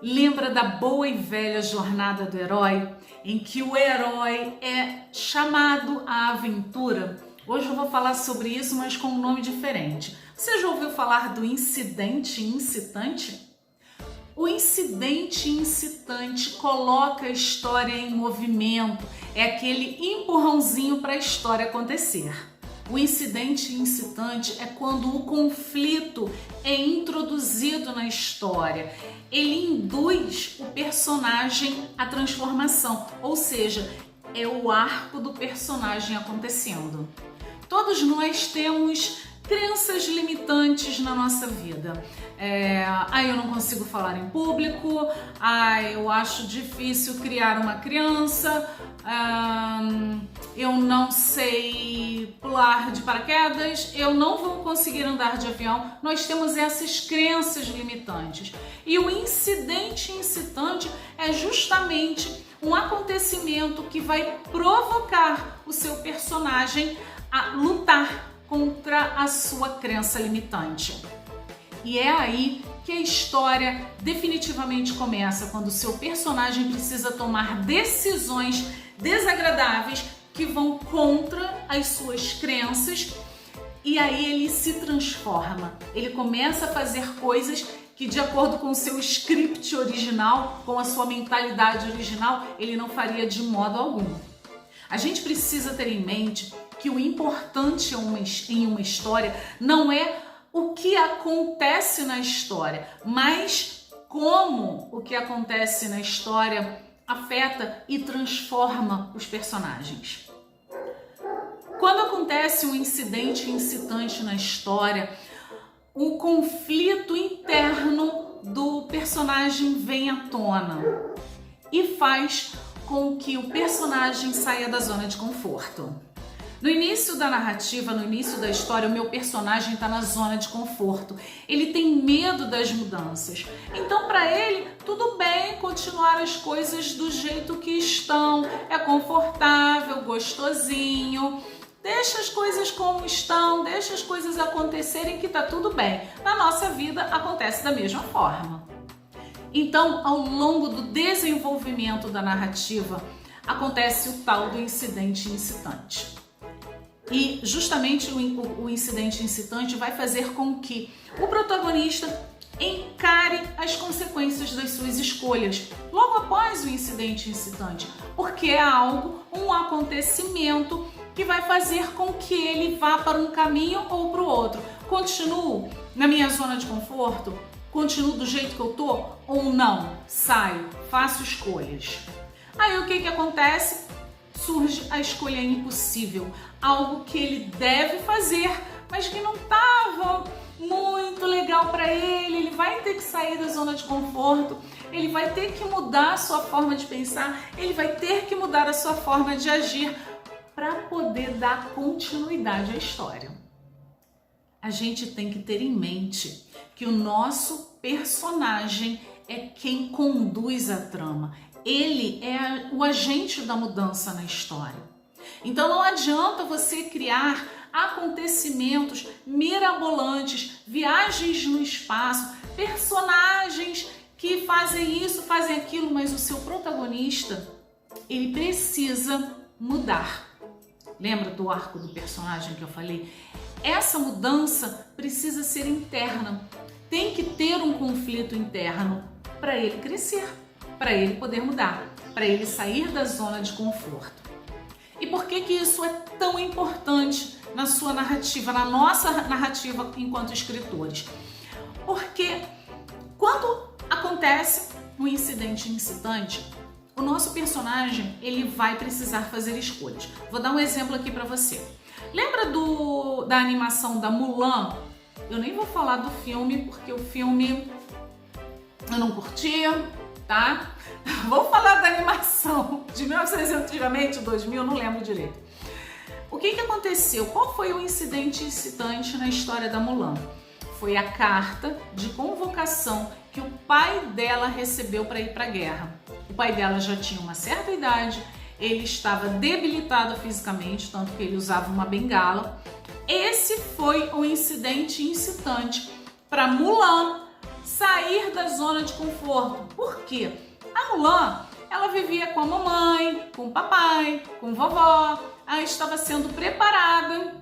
Lembra da boa e velha jornada do herói, em que o herói é chamado à aventura? Hoje eu vou falar sobre isso, mas com um nome diferente. Você já ouviu falar do incidente incitante? O incidente incitante coloca a história em movimento, é aquele empurrãozinho para a história acontecer. O incidente incitante é quando o conflito é introduzido na história. Ele induz o personagem à transformação, ou seja, é o arco do personagem acontecendo. Todos nós temos crenças limitantes na nossa vida. Eu não consigo falar em público, eu acho difícil criar uma criança, eu não sei pular de paraquedas, eu não vou conseguir andar de avião. Nós temos essas crenças limitantes. E o incidente incitante é justamente um acontecimento que vai provocar o seu personagem a lutar contra a sua crença limitante. E é aí que a história definitivamente começa, quando o seu personagem precisa tomar decisões desagradáveis que vão contra as suas crenças, e aí ele se transforma. Ele começa a fazer coisas que, de acordo com o seu script original, com a sua mentalidade original, ele não faria de modo algum. A gente precisa ter em mente que o importante em uma história não é o que acontece na história, mas como o que acontece na história afeta e transforma os personagens. Quando acontece um incidente incitante na história, o conflito interno do personagem vem à tona e faz com que o personagem saia da zona de conforto. No início da narrativa, no início da história, o meu personagem está na zona de conforto. Ele tem medo das mudanças. Então, para ele, tudo bem continuar as coisas do jeito que estão. É confortável, gostosinho. Deixa as coisas como estão, deixa as coisas acontecerem que tá tudo bem. Na nossa vida, acontece da mesma forma. Então, ao longo do desenvolvimento da narrativa, acontece o tal do incidente incitante. E justamente o incidente incitante vai fazer com que o protagonista encare as consequências das suas escolhas logo após o incidente incitante, porque é um acontecimento que vai fazer com que ele vá para um caminho ou para o outro. Continuo na minha zona de conforto? Continuo do jeito que eu tô ou não? Saio, faço escolhas. Aí o que acontece? Surge a escolha impossível, algo que ele deve fazer, mas que não estava muito legal para ele vai ter que sair da zona de conforto, ele vai ter que mudar a sua forma de pensar, ele vai ter que mudar a sua forma de agir para poder dar continuidade à história. A gente tem que ter em mente que o nosso personagem é quem conduz a trama. Ele é o agente da mudança na história. Então não adianta você criar acontecimentos mirabolantes, viagens no espaço, personagens que fazem isso, fazem aquilo, mas o seu protagonista, ele precisa mudar. Lembra do arco do personagem que eu falei? Essa mudança precisa ser interna. Tem que ter um conflito interno para ele crescer, para ele poder mudar, para ele sair da zona de conforto. E por que isso é tão importante na sua narrativa, na nossa narrativa enquanto escritores? Porque quando acontece um incidente incitante, o nosso personagem ele vai precisar fazer escolhas. Vou dar um exemplo aqui para você. Lembra da animação da Mulan? Eu nem vou falar do filme, porque o filme eu não curtia, tá? Vou falar da animação de 1900 antigamente, 2000, não lembro direito. O que aconteceu? Qual foi o incidente incitante na história da Mulan? Foi a carta de convocação que o pai dela recebeu para ir para a guerra. O pai dela já tinha uma certa idade, ele estava debilitado fisicamente, tanto que ele usava uma bengala. Esse foi o incidente incitante para Mulan sair da zona de conforto. Por quê? A Mulan, ela vivia com a mamãe, com o papai, com a vovó, ela estava sendo preparada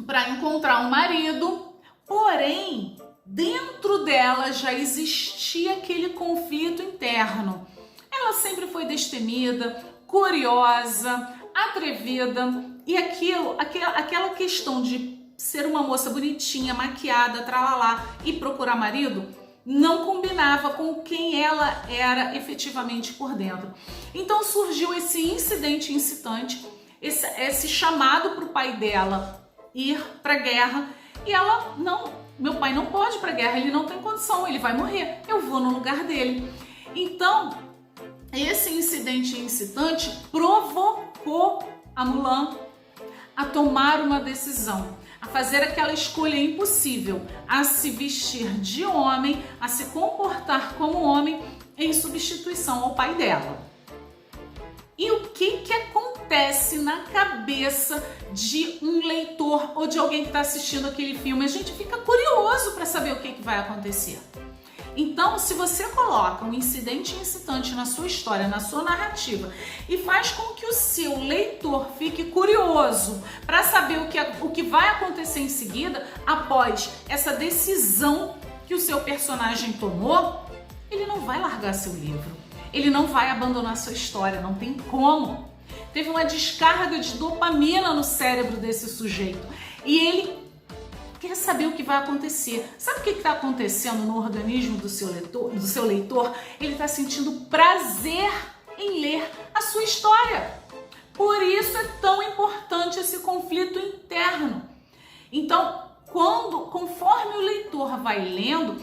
para encontrar um marido, porém, dentro dela já existia aquele conflito interno. Ela sempre foi destemida, curiosa, atrevida, e aquela questão de ser uma moça bonitinha, maquiada, tralalá e procurar marido não combinava com quem ela era efetivamente por dentro. Então surgiu esse incidente incitante, esse chamado para o pai dela ir para a guerra, e ela, não, meu pai não pode ir para a guerra, ele não tem condição, ele vai morrer, eu vou no lugar dele. Então, esse incidente incitante provocou a Mulan a tomar uma decisão, a fazer aquela escolha impossível, a se vestir de homem, a se comportar como homem em substituição ao pai dela. E o que acontece na cabeça de um leitor ou de alguém que está assistindo aquele filme? A gente fica curioso para saber o que vai acontecer. Então, se você coloca um incidente incitante na sua história, na sua narrativa, e faz com que o seu leitor fique curioso para saber o que vai acontecer em seguida, após essa decisão que o seu personagem tomou, ele não vai largar seu livro, ele não vai abandonar sua história, não tem como. Teve uma descarga de dopamina no cérebro desse sujeito e ele quer saber o que vai acontecer. Sabe o que está acontecendo no organismo do seu leitor? Ele está sentindo prazer em ler a sua história. Por isso é tão importante esse conflito interno. Então, conforme o leitor vai lendo,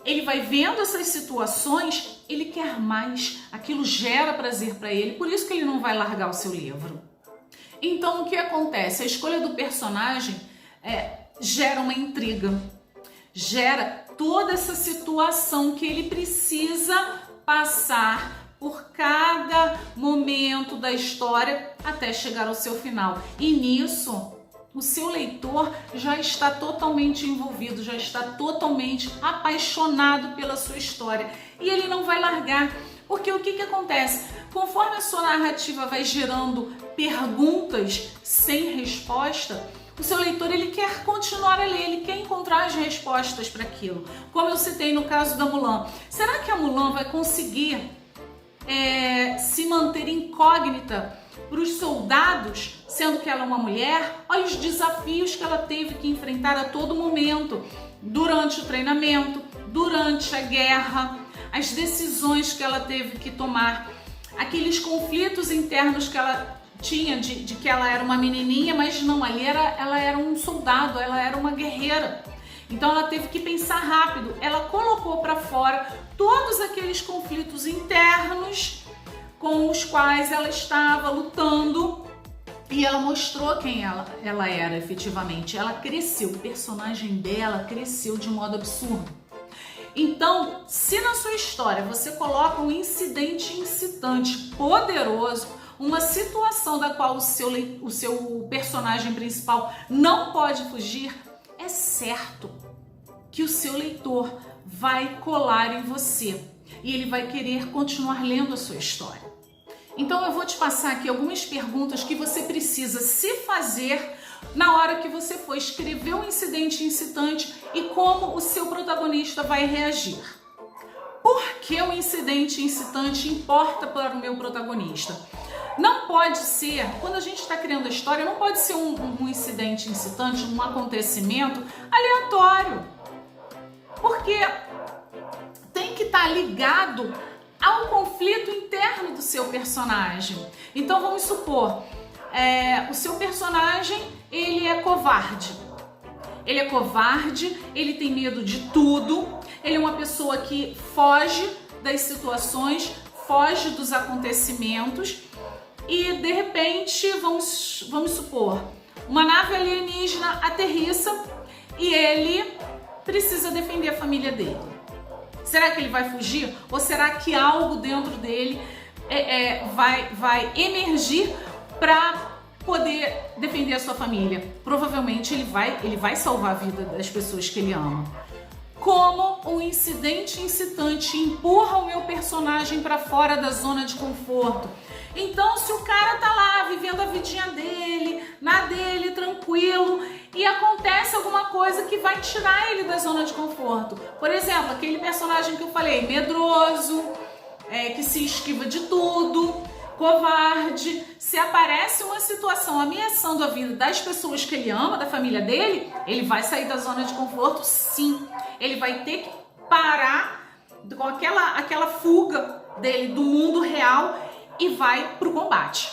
ele vai vendo essas situações, ele quer mais. Aquilo gera prazer para ele, por isso que ele não vai largar o seu livro. Então, o que acontece? A escolha do personagem gera uma intriga, gera toda essa situação que ele precisa passar por cada momento da história até chegar ao seu final. E nisso, o seu leitor já está totalmente envolvido, já está totalmente apaixonado pela sua história. E ele não vai largar, porque o que acontece? Conforme a sua narrativa vai gerando perguntas sem resposta, o seu leitor ele quer continuar a ler, ele quer encontrar as respostas para aquilo. Como eu citei no caso da Mulan. Será que a Mulan vai conseguir se manter incógnita para os soldados, sendo que ela é uma mulher? Olha os desafios que ela teve que enfrentar a todo momento, durante o treinamento, durante a guerra, as decisões que ela teve que tomar, aqueles conflitos internos que ela tinha de que ela era uma menininha, mas não, ali ela era um soldado, ela era uma guerreira. Então ela teve que pensar rápido, ela colocou para fora todos aqueles conflitos internos com os quais ela estava lutando e ela mostrou quem ela era efetivamente. Ela cresceu, o personagem dela cresceu de modo absurdo. Então, se na sua história você coloca um incidente incitante poderoso, uma situação da qual o seu personagem principal não pode fugir, é certo que o seu leitor vai colar em você e ele vai querer continuar lendo a sua história. Então eu vou te passar aqui algumas perguntas que você precisa se fazer na hora que você for escrever um incidente incitante e como o seu protagonista vai reagir. Por que o incidente incitante importa para o meu protagonista? Não pode ser, quando a gente está criando a história, não pode ser um incidente incitante, um acontecimento aleatório. Porque tem que estar ligado ao conflito interno do seu personagem. Então vamos supor, o seu personagem, ele é covarde. Ele é covarde, ele tem medo de tudo, ele é uma pessoa que foge das situações, foge dos acontecimentos. E de repente, vamos supor, uma nave alienígena aterrissa e ele precisa defender a família dele. Será que ele vai fugir? Ou será que algo dentro dele vai emergir para poder defender a sua família? Provavelmente ele vai salvar a vida das pessoas que ele ama. como um incidente incitante empurra o meu personagem para fora da zona de conforto. Então, se o cara tá lá vivendo a vidinha dele, na dele, tranquilo, e acontece alguma coisa que vai tirar ele da zona de conforto. Por exemplo, aquele personagem que eu falei, medroso, que se esquiva de tudo, covarde. Se aparece uma situação ameaçando a vida das pessoas que ele ama, da família dele, ele vai sair da zona de conforto, sim. Ele vai ter que parar com aquela fuga dele do mundo real e vai para o combate.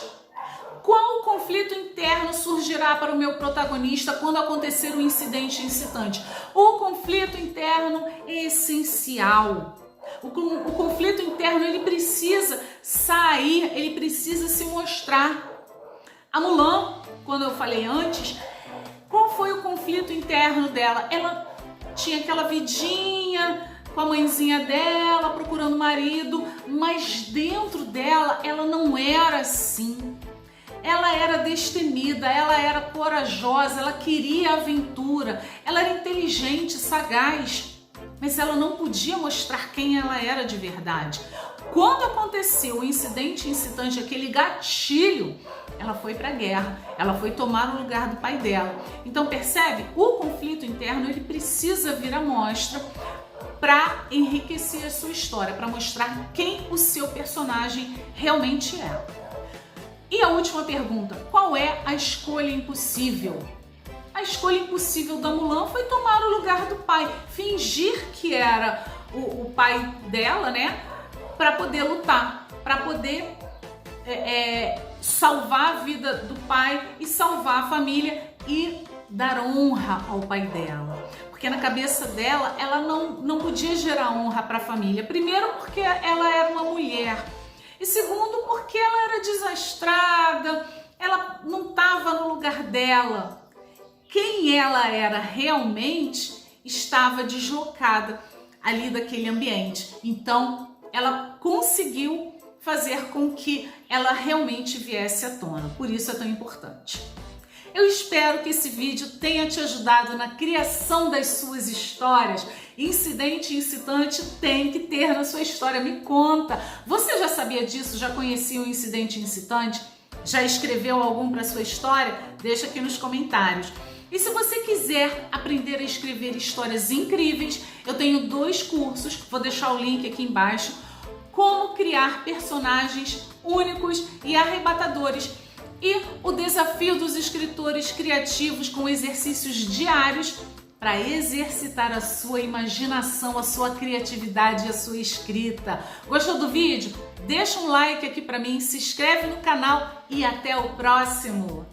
Qual conflito interno surgirá para o meu protagonista quando acontecer um incidente incitante? O conflito interno é essencial. O conflito interno, ele precisa sair, ele precisa se mostrar. A Mulan, quando eu falei antes, qual foi o conflito interno dela? Ela tinha aquela vidinha com a mãezinha dela, procurando marido, mas dentro dela, ela não era assim. Ela era destemida, ela era corajosa, ela queria aventura, ela era inteligente, sagaz, mas ela não podia mostrar quem ela era de verdade. Quando aconteceu o incidente incitante, aquele gatilho, ela foi para a guerra, ela foi tomar o lugar do pai dela. Então percebe? O conflito interno, ele precisa vir à mostra para enriquecer a sua história, para mostrar quem o seu personagem realmente é. E a última pergunta, qual é a escolha impossível? A escolha impossível da Mulan foi tomar o lugar do pai, fingir que era o pai dela, né? Para poder lutar, para poder salvar a vida do pai e salvar a família e dar honra ao pai dela. Porque na cabeça dela, ela não podia gerar honra para a família. Primeiro porque ela era uma mulher. E segundo, porque ela era desastrada, ela não estava no lugar dela. Quem ela era realmente estava deslocada ali daquele ambiente. Então, ela conseguiu fazer com que ela realmente viesse à tona. Por isso é tão importante. Eu espero que esse vídeo tenha te ajudado na criação das suas histórias. Incidente incitante tem que ter na sua história. Me conta, você já sabia disso? Já conhecia o incidente incitante? Já escreveu algum para sua história? Deixa aqui nos comentários. E se você quiser aprender a escrever histórias incríveis, eu tenho 2 cursos, vou deixar o link aqui embaixo, como criar personagens únicos e arrebatadores. E o desafio dos escritores criativos com exercícios diários para exercitar a sua imaginação, a sua criatividade e a sua escrita. Gostou do vídeo? Deixa um like aqui para mim, se inscreve no canal e até o próximo!